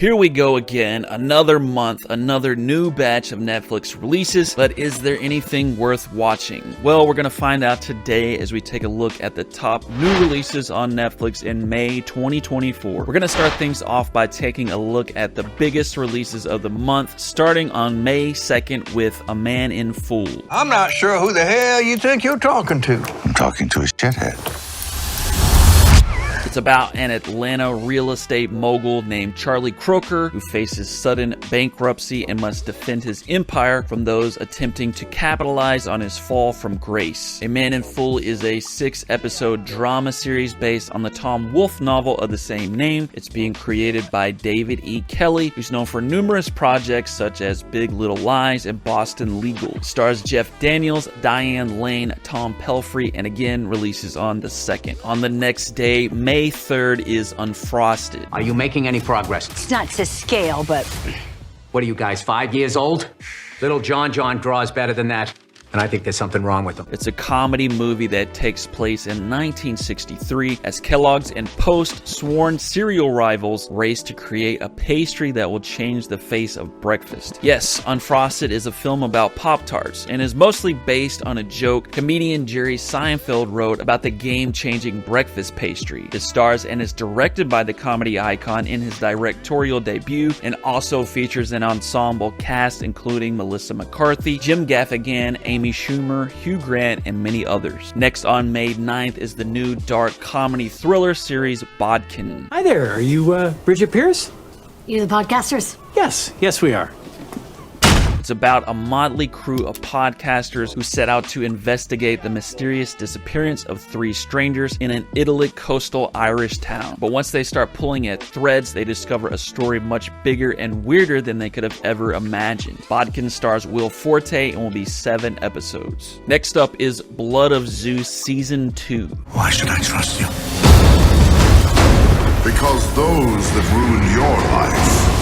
Here we go again, another month, another new batch of Netflix releases, but is there anything worth watching? Well, we're going to find out today as we take a look at the top new releases on Netflix in May 2024. We're going to start things off by taking a look at the biggest releases of the month, starting on May 2nd with A Man in Full. I'm not sure who the hell you think you're talking to. I'm talking to a shithead. It's about an Atlanta real estate mogul named Charlie Croker who faces sudden bankruptcy and must defend his empire from those attempting to capitalize on his fall from grace. A Man in Full is a 6-episode drama series based on the Tom Wolfe novel of the same name. It's being created by David E. Kelley, who's known for numerous projects such as Big Little Lies and Boston Legal. It stars Jeff Daniels, Diane Lane, Tom Pelphrey, and again releases on the 2nd. On the next day, May 3rd is Unfrosted. Are you making any progress? It's not to scale, but... What are you guys, 5 years old? Little John draws better than that. And I think there's something wrong with him. It's a comedy movie that takes place in 1963 as Kellogg's and Post, sworn cereal rivals, race to create a pastry that will change the face of breakfast. Yes, Unfrosted is a film about Pop-Tarts and is mostly based on a joke comedian Jerry Seinfeld wrote about the game-changing breakfast pastry. It stars and is directed by the comedy icon in his directorial debut and also features an ensemble cast including Melissa McCarthy, Jim Gaffigan, Amy Schumer, Hugh Grant, and many others. Next on May 9th is the new dark comedy thriller series Bodkin. Hi there, are you Bridget Pierce? You the podcasters? Yes we are. It's about a motley crew of podcasters who set out to investigate the mysterious disappearance of 3 strangers in an idyllic coastal Irish town. But once they start pulling at threads, they discover a story much bigger and weirder than they could have ever imagined. Bodkin stars Will Forte and will be 7 episodes. Next up is Blood of Zeus Season 2. Why should I trust you? Because those that ruined your life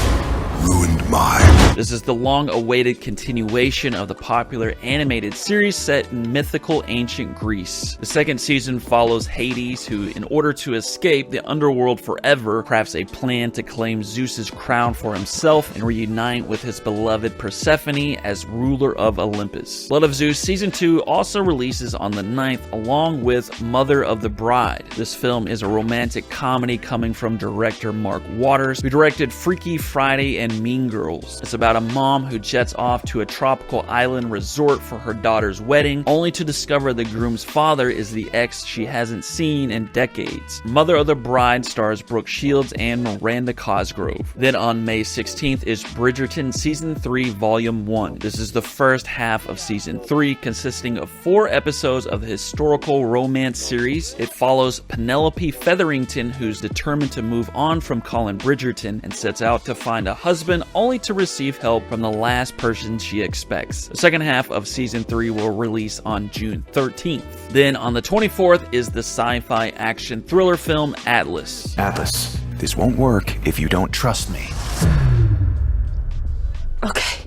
ruined mine. This is the long-awaited continuation of the popular animated series set in mythical ancient Greece. The 2nd season follows Hades, who, in order to escape the underworld forever, crafts a plan to claim Zeus's crown for himself and reunite with his beloved Persephone as ruler of Olympus. Blood of Zeus Season 2 also releases on the 9th, along with Mother of the Bride. This film is a romantic comedy coming from director Mark Waters, who directed Freaky Friday and Mean Girls. It's about a mom who jets off to a tropical island resort for her daughter's wedding, only to discover the groom's father is the ex she hasn't seen in decades. Mother of the Bride stars Brooke Shields and Miranda Cosgrove. Then on May 16th is Bridgerton Season 3 Volume 1. This is the first half of Season 3, consisting of 4 episodes of the historical romance series. It follows Penelope Featherington, who's determined to move on from Colin Bridgerton and sets out to find a husband only to receive help from the last person she expects. The second half of Season 3 will release on June 13th. Then on the 24th is the sci-fi action thriller film Atlas. Atlas, this won't work if you don't trust me. Okay.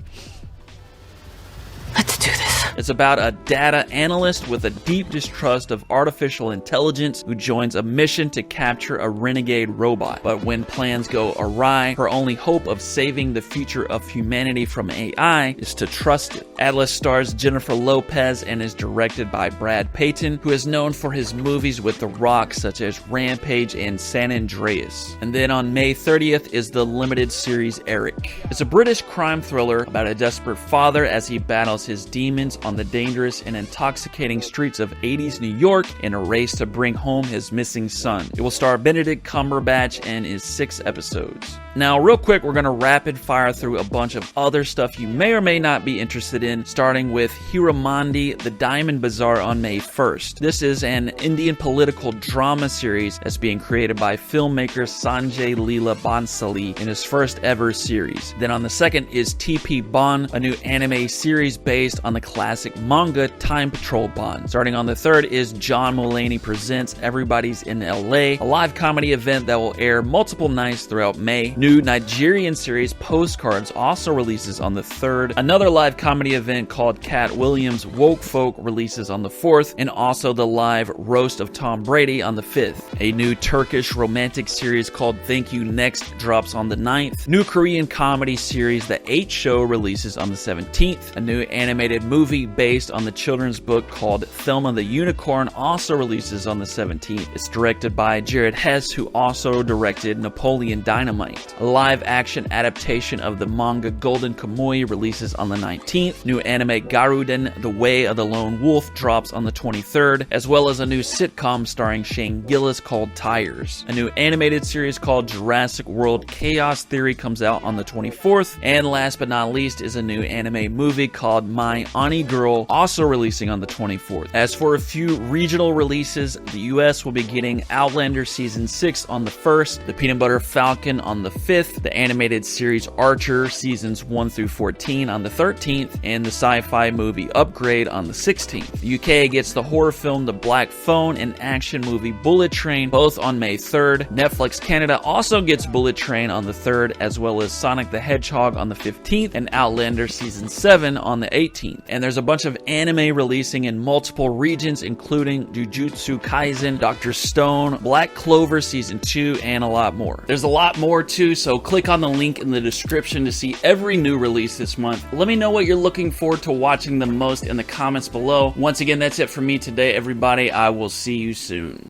Let's do this. It's about a data analyst with a deep distrust of artificial intelligence who joins a mission to capture a renegade robot. But when plans go awry, her only hope of saving the future of humanity from AI is to trust it. Atlas stars Jennifer Lopez and is directed by Brad Payton, who is known for his movies with The Rock such as Rampage and San Andreas. And then on May 30th is the limited series Eric. It's a British crime thriller about a desperate father as he battles his demons on the dangerous and intoxicating streets of 80s New York in a race to bring home his missing son. It will star Benedict Cumberbatch and is 6 episodes. Now, real quick, we're going to rapid fire through a bunch of other stuff you may or may not be interested in, starting with Hiramandi, The Diamond Bazaar on May 1st. This is an Indian political drama series that's being created by filmmaker Sanjay Leela Bhansali in his first ever series. Then on the 2nd is TP Bon, a new anime series based on the classic classic manga Time Patrol Bond. Starting on the 3rd is John Mulaney Presents Everybody's in LA, a live comedy event that will air multiple nights throughout May. New Nigerian series Postcards also releases on the 3rd. Another live comedy event called Cat Williams Woke Folk releases on the 4th, and also the live Roast of Tom Brady on the 5th. A new Turkish romantic series called Thank You Next drops on the 9th. New Korean comedy series The 8 Show releases on the 17th. A new animated movie based on the children's book called Thelma the Unicorn also releases on the 17th. It's directed by Jared Hess, who also directed Napoleon Dynamite. A live-action adaptation of the manga Golden Kamuy releases on the 19th. New anime Garuden The Way of the Lone Wolf drops on the 23rd, as well as a new sitcom starring Shane Gillis called Tires. A new animated series called Jurassic World Chaos Theory comes out on the 24th, and last but not least is a new anime movie called My Ani Girl, also releasing on the 24th. As for a few regional releases, the US will be getting Outlander Season 6 on the 1st, The Peanut Butter Falcon on the 5th, the animated series Archer Seasons 1 through 14 on the 13th, and the sci-fi movie Upgrade on the 16th. The UK gets the horror film The Black Phone and action movie Bullet Train, both on May 3rd. Netflix Canada also gets Bullet Train on the 3rd, as well as Sonic the Hedgehog on the 15th, and Outlander Season 7 on the 18th. And there's a bunch of anime releasing in multiple regions, including Jujutsu Kaisen, Dr. Stone, Black Clover Season 2, and a lot more. There's a lot more too, so click on the link in the description to see every new release this month. Let me know what you're looking forward to watching the most in the comments below. Once again, that's it for me today, everybody. I will see you soon.